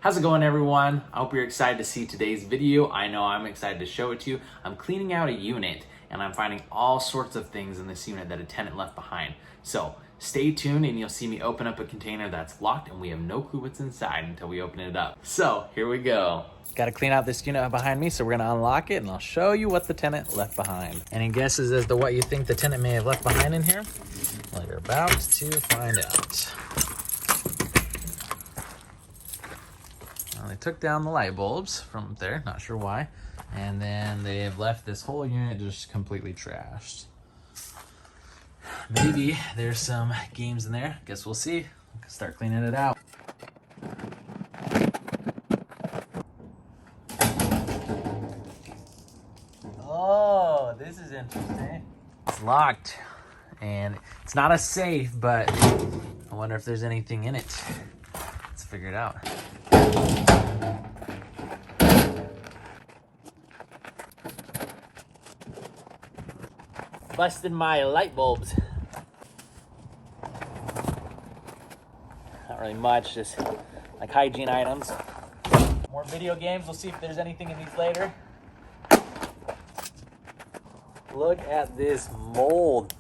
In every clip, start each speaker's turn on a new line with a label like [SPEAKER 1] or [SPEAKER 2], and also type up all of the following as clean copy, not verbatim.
[SPEAKER 1] How's it going, everyone? I hope you're excited to see today's video. I know I'm excited to show it to you. I'm cleaning out a unit and I'm finding all sorts of things in this unit that a tenant left behind. So stay tuned and you'll see me open up a container that's locked and we have no clue what's inside until we open it up. So here we go. Got to clean out this unit behind me, so we're gonna unlock it and I'll show you what the tenant left behind. Any guesses as to what you think the tenant may have left behind in here? Well, you're about to find out. They took down the light bulbs from up there, not sure why. And then they have left this whole unit just completely trashed. Maybe there's some games in there. Guess we'll see. We can start cleaning it out. Oh, this is interesting. It's locked and it's not a safe, but I wonder if there's anything in it. Let's figure it out. Busted my light bulbs. Not really much, just like hygiene items. More video games, we'll see if there's anything in these later. Look at this mold.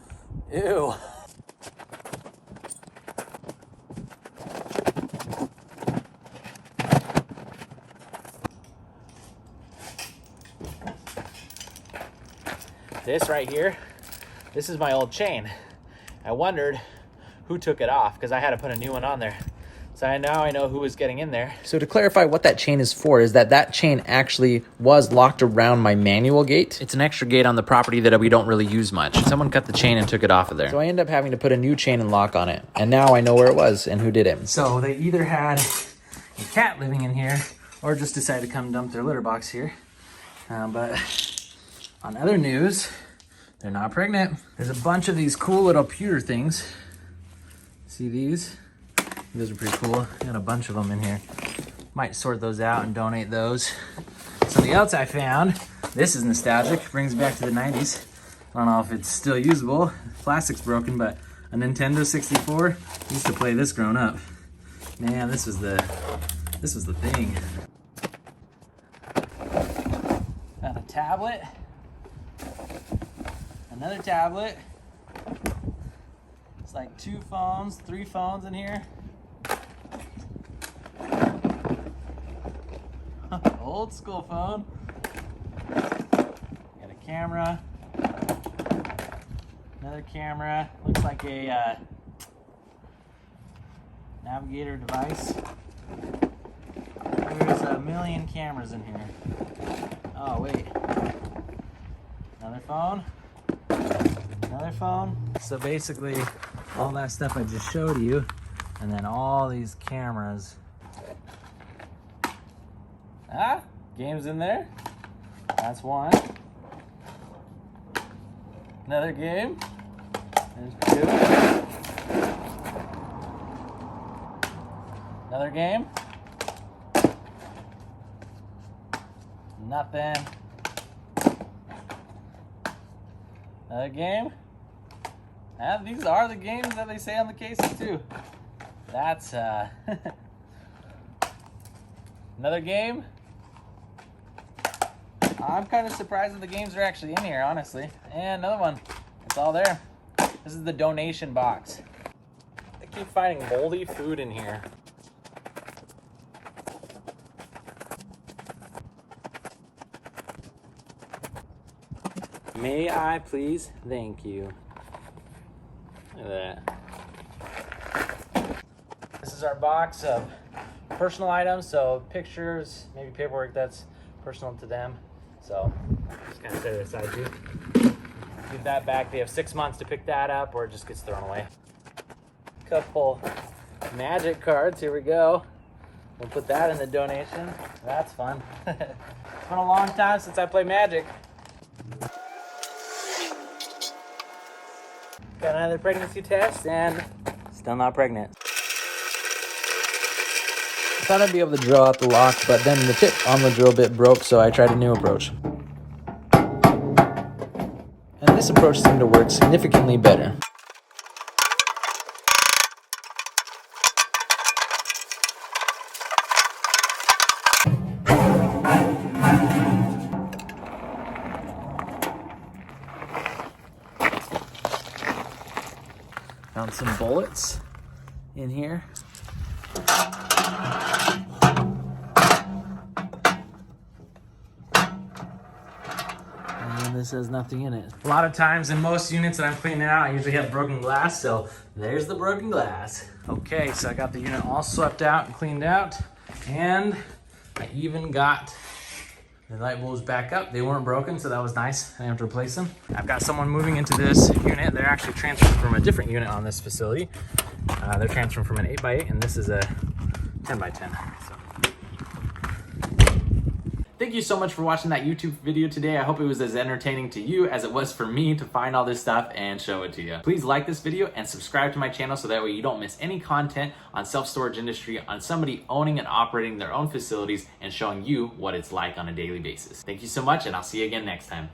[SPEAKER 1] Ew. This right here, this is my old chain. I wondered who took it off because I had to put a new one on there. So now I know who was getting in there. So to clarify what that chain is for is that chain actually was locked around my manual gate. It's an extra gate on the property that we don't really use much. Someone cut the chain and took it off of there. So I ended up having to put a new chain and lock on it. And now I know where it was and who did it. So they either had a cat living in here or just decided to come dump their litter box here. But on other news, they're not pregnant. There's a bunch of these cool little pewter things. See these? Those are pretty cool. Got a bunch of them in here. Might sort those out and donate those. Something else I found. This is nostalgic. Brings back to the 90s. I don't know if it's still usable. Plastic's broken, but a Nintendo 64. Used to play this growing up. Man, this was the thing. Got a tablet. Another tablet. It's like 2 phones, 3 phones in here. Old school phone. Got a camera. Another camera. Looks like a navigator device. There's a million cameras in here. Oh, wait. Another phone. Another phone. So basically, all that stuff I just showed you, and then all these cameras. Ah, games in there. That's one. Another game. There's 2. Another game. Nothing. Another game. And these are the games that they say on the cases too. That's another game. I'm kind of surprised that the games are actually in here, honestly. And another one. It's all there. This is the donation box. I keep finding moldy food in here. May I please? Thank you. Look at that. This is our box of personal items, so pictures, maybe paperwork that's personal to them. So just kind of set it aside too. Give that back. They have 6 months to pick that up or it just gets thrown away. Couple magic cards. Here we go. We'll put that in the donation. That's fun. It's been a long time since I played Magic. Got another pregnancy test and still not pregnant. I thought I'd be able to drill out the lock, but then the tip on the drill bit broke, so I tried a new approach. And this approach seemed to work significantly better. found some bullets in here. And this has nothing in it. A lot of times in most units that I'm cleaning out, I usually have broken glass, so there's the broken glass. Okay, so I got the unit all swept out and cleaned out, and I even got the light bulbs back up. They weren't broken, so that was nice. I didn't have to replace them. I've got someone moving into this unit. They're actually transferring from a different unit on this facility. They're transferring from an 8x8, and this is a 10x10. So. Thank you so much for watching that YouTube video today. I hope it was as entertaining to you as it was for me to find all this stuff and show it to you. Please like this video and subscribe to my channel so that way you don't miss any content on self-storage industry, on somebody owning and operating their own facilities and showing you what it's like on a daily basis. Thank you so much, and I'll see you again next time.